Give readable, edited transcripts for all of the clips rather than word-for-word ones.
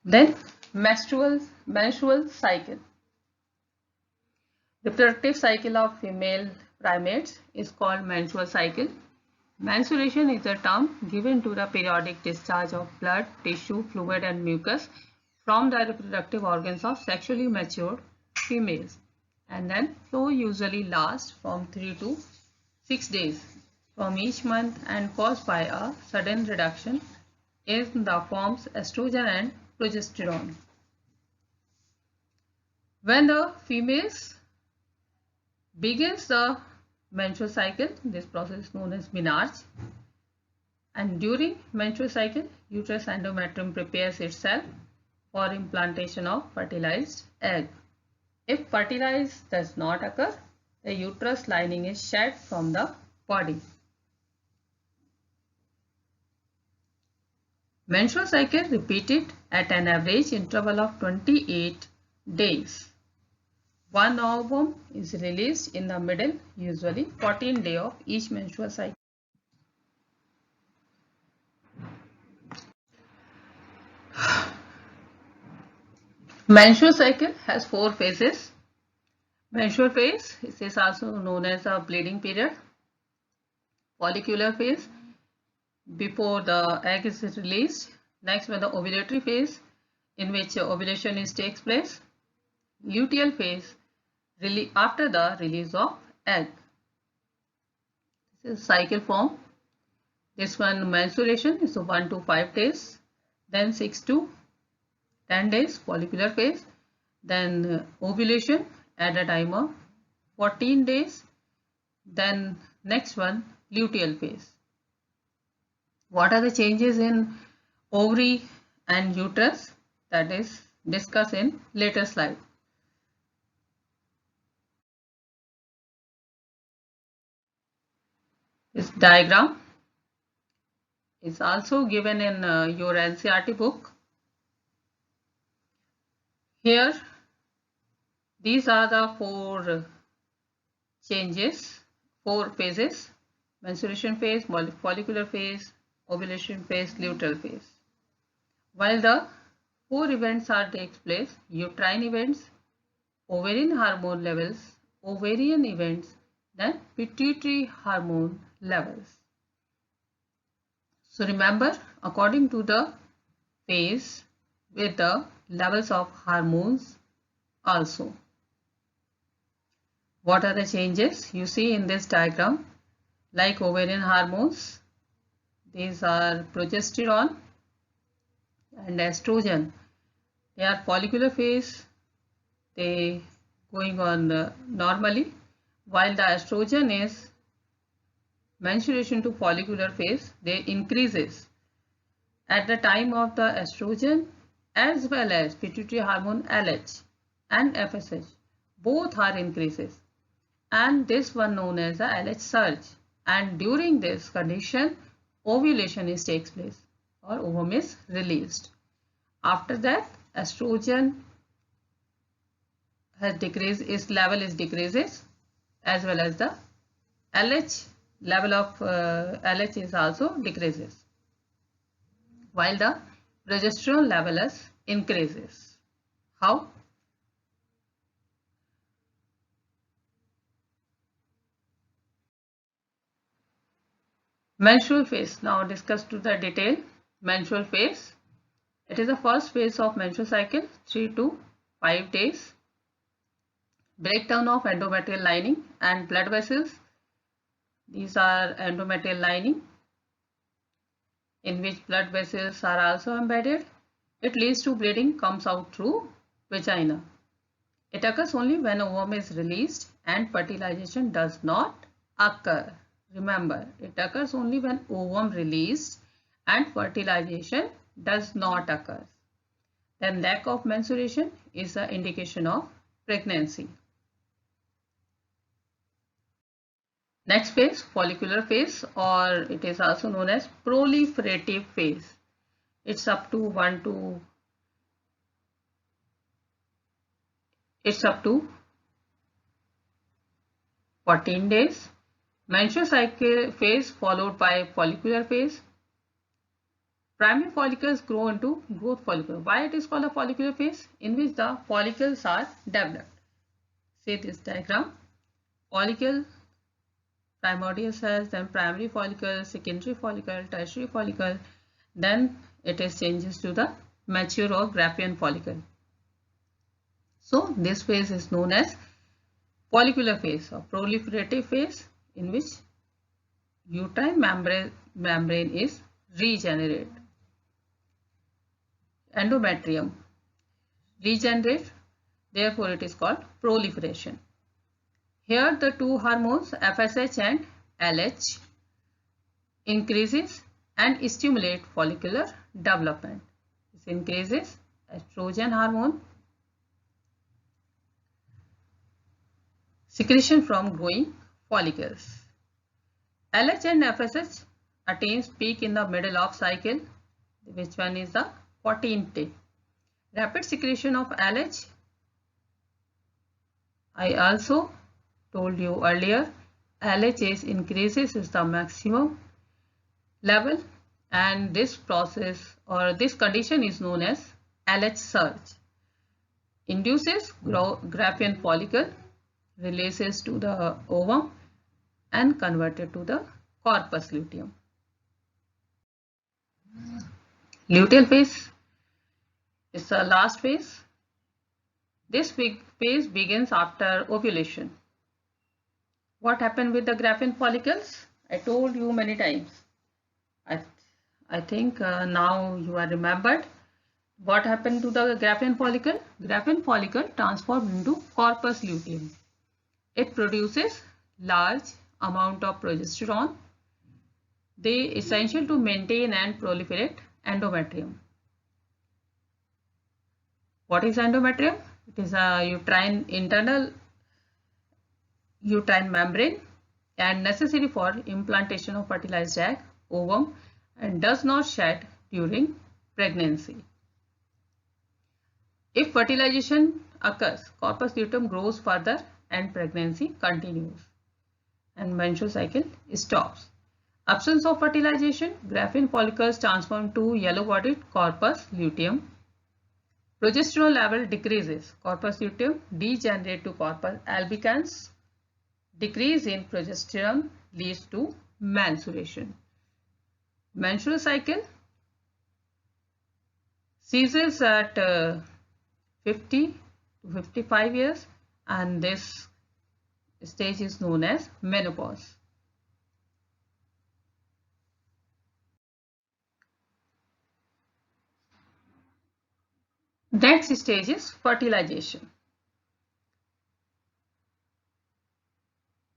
Then menstrual cycle. Reproductive cycle of female primates is called menstrual cycle. Menstruation is a term given to the periodic discharge of blood, tissue, fluid and mucus from the reproductive organs of sexually matured females, and then flow usually lasts from 3 to 6 days from each month and caused by a sudden reduction in the forms estrogen and progesterone. When the females begins the menstrual cycle, this process is known as menarche, and during menstrual cycle, uterus endometrium prepares itself for implantation of fertilized egg. If fertilization does not occur, the uterus lining is shed from the body. Menstrual cycle repeated at an average interval of 28 days. One ovum is released in the middle, usually 14th day of each menstrual cycle. Menstrual cycle has 4 phases. Menstrual phase is also known as a bleeding period. Follicular phase, before the egg is released. Next, when the ovulatory phase, in which ovulation takes place. Luteal phase, after the release of egg. This is cycle form. This one, menstruation is 1 to 5 days, then 6 to 10 days, follicular phase, then ovulation at a time of 14 days, then next one, luteal phase. What are the changes in ovary and uterus? That is discussed in later slide. This diagram is also given in your NCERT book. Here, these are the 4 changes, 4 phases: menstruation phase, follicular phase, ovulation phase, luteal phase. While the 4 events takes place: uterine events, ovarian hormone levels, ovarian events, then pituitary hormone levels. So remember, according to the phase with the levels of hormones also. What are the changes you see in this diagram? Like ovarian hormones, these are progesterone and estrogen. They are follicular phase, they going on normally, while the estrogen is menstruation to follicular phase, they increases at the time of the estrogen, as well as pituitary hormone LH and FSH, both are increases, and this one known as the LH surge, and during this condition ovulation takes place or ovum is released. After that, estrogen has decreased, its level is decreases, as well as the LH level of LH is also decreases, while the progesterone level is increases. How? Menstrual phase. Now discuss to the detail. Menstrual phase. It is the first phase of menstrual cycle, 3 to 5 days. Breakdown of endometrial lining and blood vessels. These are endometrial lining, in which blood vessels are also embedded. It leads to bleeding, comes out through vagina. It occurs only when ovum is released and fertilization does not occur. Remember, it occurs only when ovum released and fertilization does not occur. Then lack of menstruation is an indication of pregnancy. Next phase, follicular phase, or it is also known as proliferative phase. It's up to 14 days. Menstrual cycle phase followed by follicular phase. Primary follicles grow into growth follicle. Why it is called a follicular phase? In which the follicles are developed. See this diagram. Follicle, primordial cells, then primary follicle, secondary follicle, tertiary follicle. Then it is changes to the mature or Graafian follicle. So this phase is known as follicular phase or proliferative phase, in which uterine membrane is regenerated. Endometrium regenerate, therefore it is called proliferation. Here the two hormones FSH and LH increases and stimulate follicular development. This increases estrogen hormone secretion from growing follicles. LH and FSH attains peak in the middle of cycle, which one is the 14th day. Rapid secretion of LH, I also told you earlier, LH increases is the maximum level, and this process or this condition is known as LH surge. Induces Graafian follicle, releases to the ovum and converted to the corpus luteum. Luteal phase is the last phase. This phase begins after ovulation. What happened with the Graafian follicles? I told you many times. I think now you are remembered. What happened to the Graafian follicle? Graafian follicle transformed into corpus luteum. It produces large amount of progesterone. They essential to maintain and proliferate endometrium. What is endometrium? It is a internal uterine membrane and necessary for implantation of fertilized egg, ovum, and does not shed during pregnancy. If fertilization occurs, corpus luteum grows further and pregnancy continues and menstrual cycle stops. Absence of fertilization, Graafian follicles transform to yellow-bodied corpus luteum. Progesterone level decreases. Corpus luteum degenerate to corpus albicans. Decrease in progesterone leads to menstruation. Menstrual cycle ceases at 50 to 55 years, and this stage is known as menopause. Next stage is fertilization.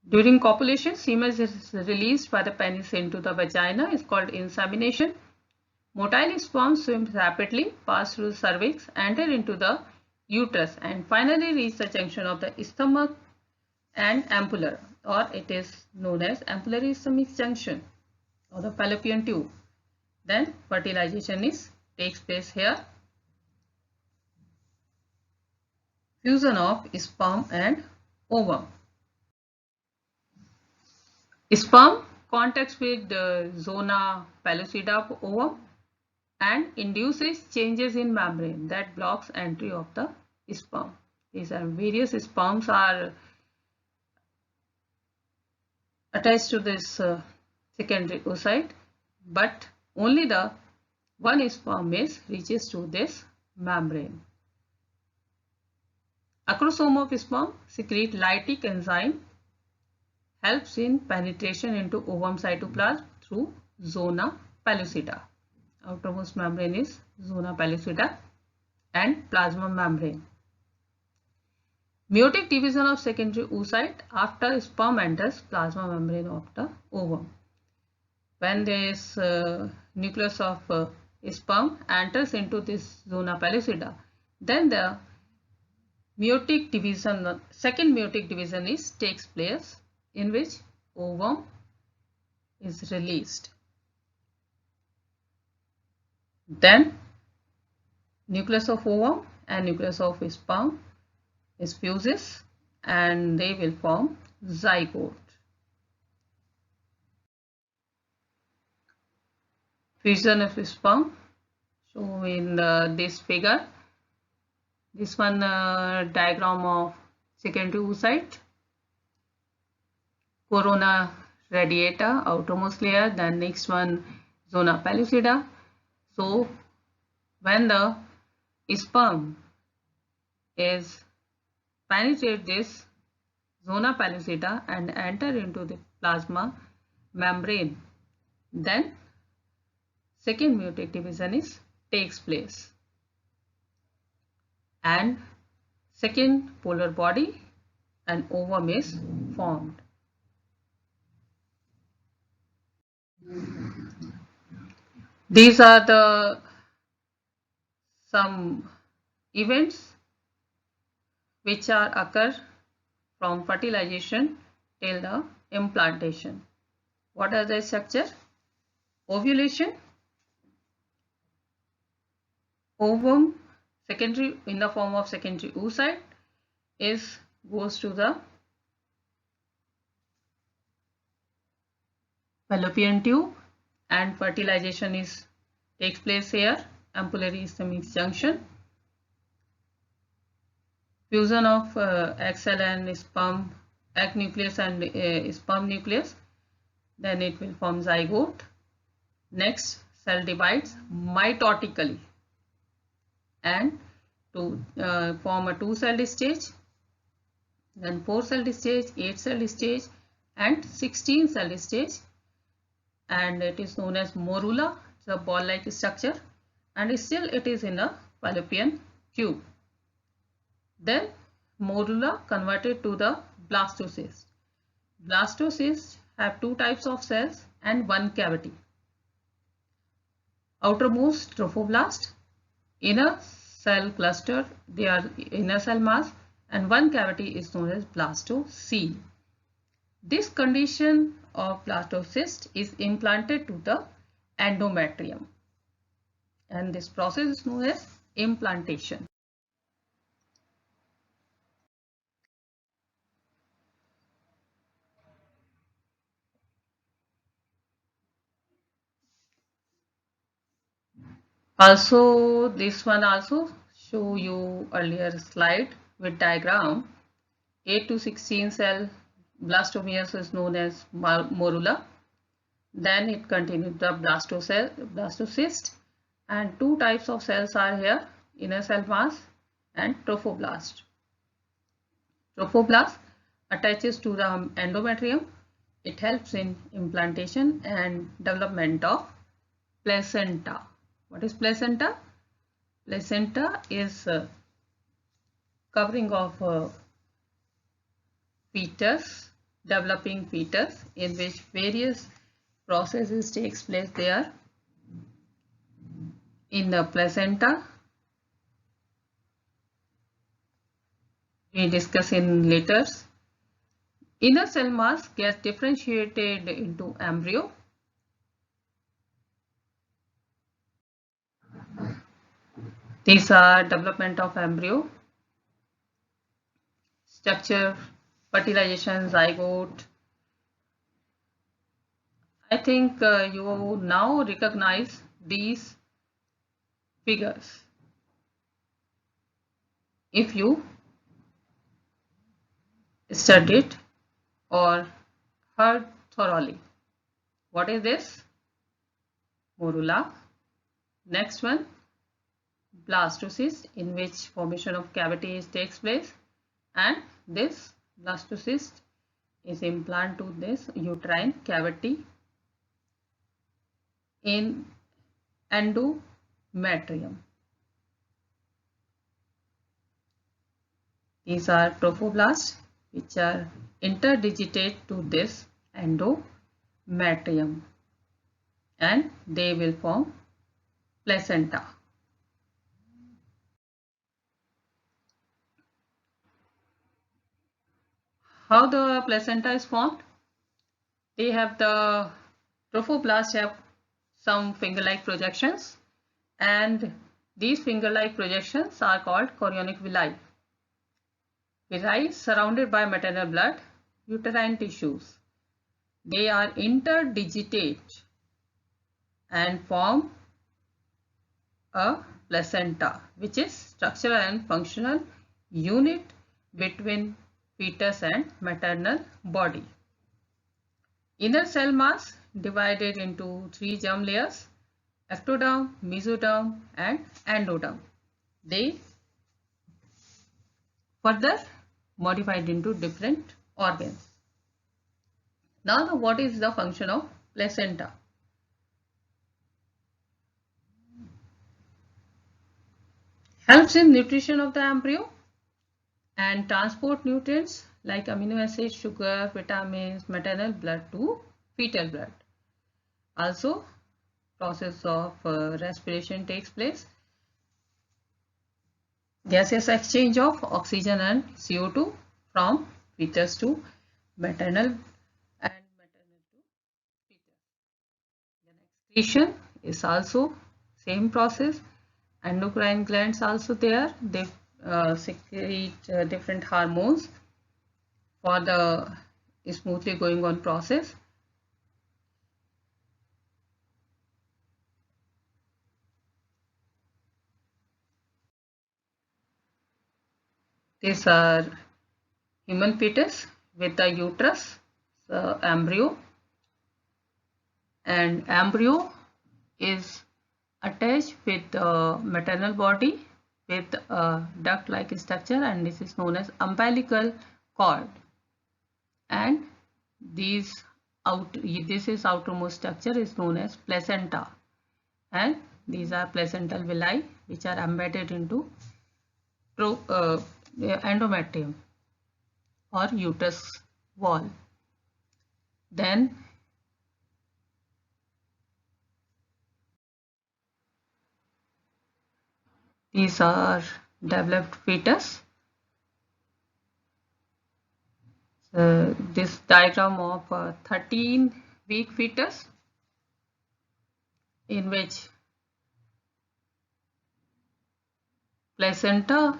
During copulation, semen is released by the penis into the vagina. It's called insemination. Motile sperm swims rapidly, pass through the cervix, enter into the uterus, and finally reach the junction of the stomach and ampulla, or it is known as ampullary stomach junction or the fallopian tube. Then fertilization takes place here. Fusion of sperm and ovum. Sperm contacts with the zona pellucida of ovum and induces changes in membrane that blocks entry of the sperm. These are various sperms are attached to this secondary oocyte, but only the one sperm reaches to this membrane. Acrosome of sperm secrete lytic enzyme, helps in penetration into ovum cytoplasm through zona pellucida. Outermost membrane is zona pellucida and plasma membrane. Meiotic division of secondary oocyte after sperm enters plasma membrane of the ovum. When this nucleus of sperm enters into this zona pellucida, then the meiotic division, second meiotic division takes place, in which ovum is released. Then nucleus of ovum and nucleus of sperm fuses and they will form zygote. Fusion of sperm So in this figure, this one diagram of secondary oocyte, corona radiata, outermost layer, then next one zona pellucida. So when the sperm is penetrate this zona pellucida and enter into the plasma membrane, then second meiotic division is takes place and second polar body and ovum is formed. These are the some events which are occur from fertilization till the implantation. What are the structure? Ovulation, ovum, secondary in the form of secondary oocyte is goes to the fallopian tube and fertilization is takes place here, ampullary ischemic junction. Fusion of egg cell and sperm, egg nucleus and sperm nucleus, then it will form zygote. Next, cell divides mitotically and to form a 2-celled stage, then 4-celled stage, 8-celled stage and 16-celled stage, and it is known as morula. It's a ball-like structure and still it is in a fallopian tube. Then morula converted to the blastocyst. Blastocysts have two types of cells and one cavity. Outermost trophoblast, inner cell cluster, they are inner cell mass, and one cavity is known as blastocoele. This condition of blastocyst is implanted to the endometrium and this process is known as implantation. Also, this one also show you earlier slide with diagram. 8 to 16 cell blastomeres is known as morula. Then it continues the blastocyst, and two types of cells are here, inner cell mass and trophoblast. Trophoblast attaches to the endometrium. It helps in implantation and development of placenta. What is placenta? Placenta is covering of fetus, developing fetus, in which various processes takes place there. In the placenta, we discuss in later. Inner cell mass gets differentiated into embryo. These are development of embryo, structure, fertilization, zygote. I think you now recognize these figures if you studied or heard thoroughly. What is this? Morula. Next one, blastocyst, in which formation of cavities takes place, and this blastocyst is implanted to this uterine cavity in endometrium. These are trophoblasts which are interdigitate to this endometrium and they will form placenta. How the placenta is formed? They have the trophoblasts have some finger-like projections and these finger-like projections are called chorionic villi. Villi surrounded by maternal blood, uterine tissues. They are interdigitate and form a placenta, which is structural and functional unit between fetus and maternal body. Inner cell mass divided into three germ layers: ectoderm, mesoderm and endoderm. They further modified into different organs. Now, what is the function of placenta? Helps in nutrition of the embryo and transport nutrients like amino acids, sugar, vitamins, maternal blood to fetal blood. Also, process of respiration takes place. Gaseous exchange of oxygen and CO2 from fetus to maternal and maternal to fetus. Then excretion is also same process. Endocrine glands also there. They secrete different hormones for the smoothly going on process. These are human fetus with the uterus, the embryo, and embryo is attached with the maternal body with a duct-like structure, and this is known as umbilical cord. And this outermost structure is known as placenta, and these are placental villi which are embedded into endometrium or uterus wall. Then these are developed fetus. This diagram of a 13-week fetus in which placenta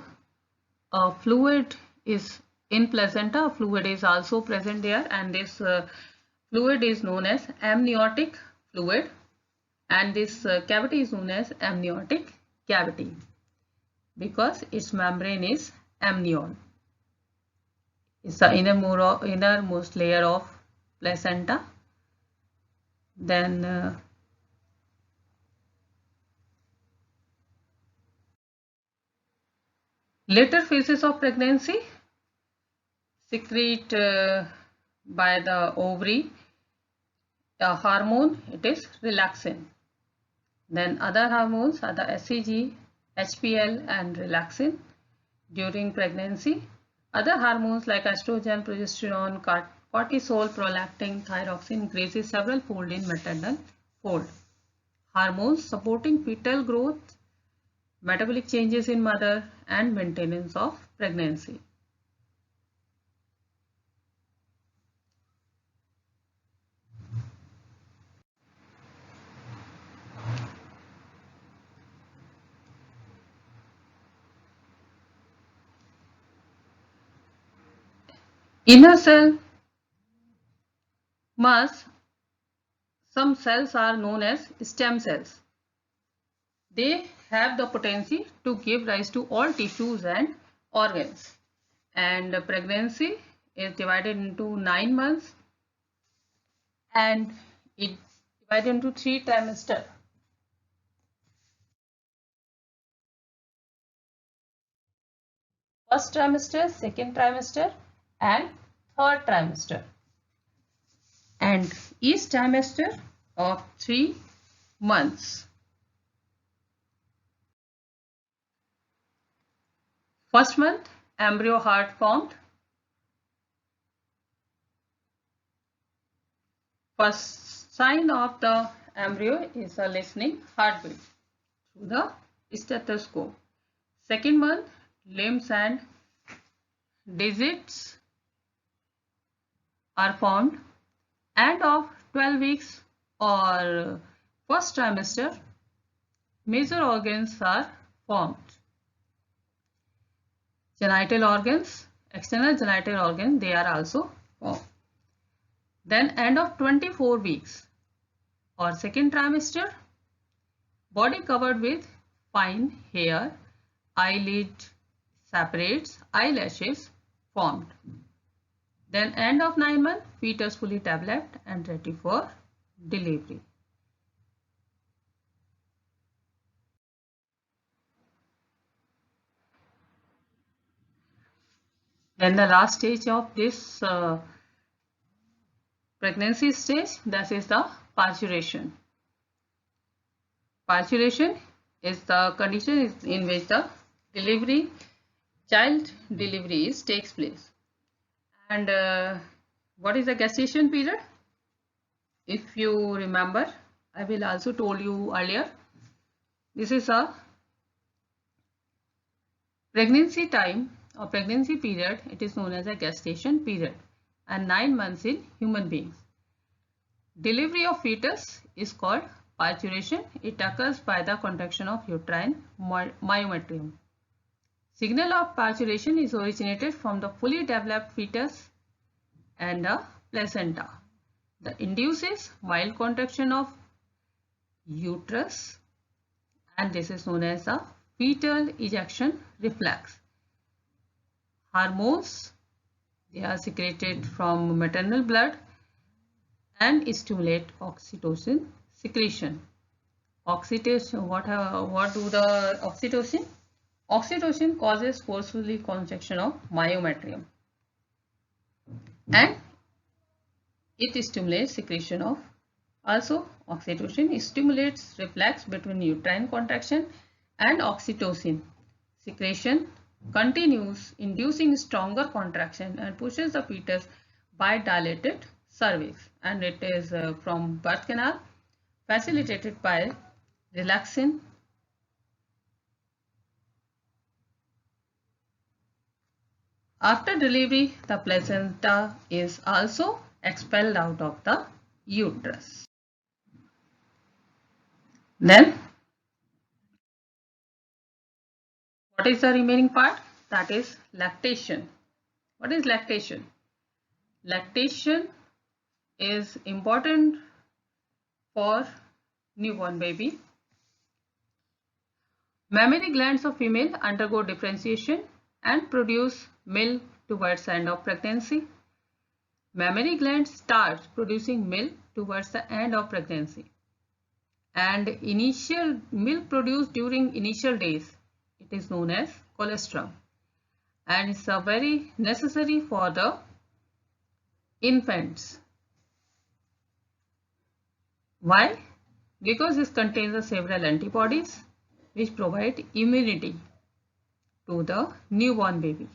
fluid is in placenta, fluid is also present there, and this fluid is known as amniotic fluid, and this cavity is known as amniotic cavity because its membrane is amnion. It's the innermost layer of placenta. Then later phases of pregnancy secrete by the ovary a hormone, it is relaxin. Then other hormones are the HCG, HPL and relaxin during pregnancy. Other hormones like estrogen, progesterone, cortisol, prolactin, thyroxine increases several fold in maternal fold. Hormones supporting fetal growth, metabolic changes in mother and maintenance of pregnancy. Inner cell mass, some cells are known as stem cells. They have the potential to give rise to all tissues and organs. And pregnancy is divided into 9 months and it divided into 3 trimesters. First trimester, second trimester and third trimester. And each trimester of 3 months. First month, embryo heart formed. First sign of the embryo is a listening heartbeat through the stethoscope. Second month, limbs and digits are formed. End of 12 weeks or first trimester, major organs are formed. Genital organs, external genital organs, they are also formed. Then end of 24 weeks or second trimester, body covered with fine hair, eyelid separates, eyelashes formed. Then end of 9 months, fetus fully developed and ready for delivery. Then the last stage of this pregnancy stage, that is the parturition. Parturition is the condition in which the child delivery takes place. And what is the gestation period? If you remember, I will also told you earlier. This is a pregnancy time or pregnancy period. It is known as a gestation period, and 9 months in human beings. Delivery of fetus is called parturition. It occurs by the contraction of uterine myometrium. Signal of parturition is originated from the fully developed fetus and the placenta. The induces mild contraction of uterus, and this is known as the fetal ejection reflex. Hormones, they are secreted from maternal blood and stimulate oxytocin secretion. Oxytocin, what do the oxytocin? Oxytocin causes forcefully contraction of myometrium, and it stimulates secretion of, also oxytocin stimulates reflex between uterine contraction and oxytocin secretion continues, inducing stronger contraction and pushes the fetus by dilated cervix, and it is from birth canal facilitated by relaxin. After delivery, the placenta is also expelled out of the uterus. Then, what is the remaining part? That is lactation. What is lactation? Lactation is important for newborn baby. Mammary glands of female undergo differentiation and produce milk towards the end of pregnancy. Mammary glands start producing milk towards the end of pregnancy, and initial milk produced during initial days, it is known as colostrum, and it's very necessary for the infants. Why? Because it contains several antibodies which provide immunity to the newborn baby.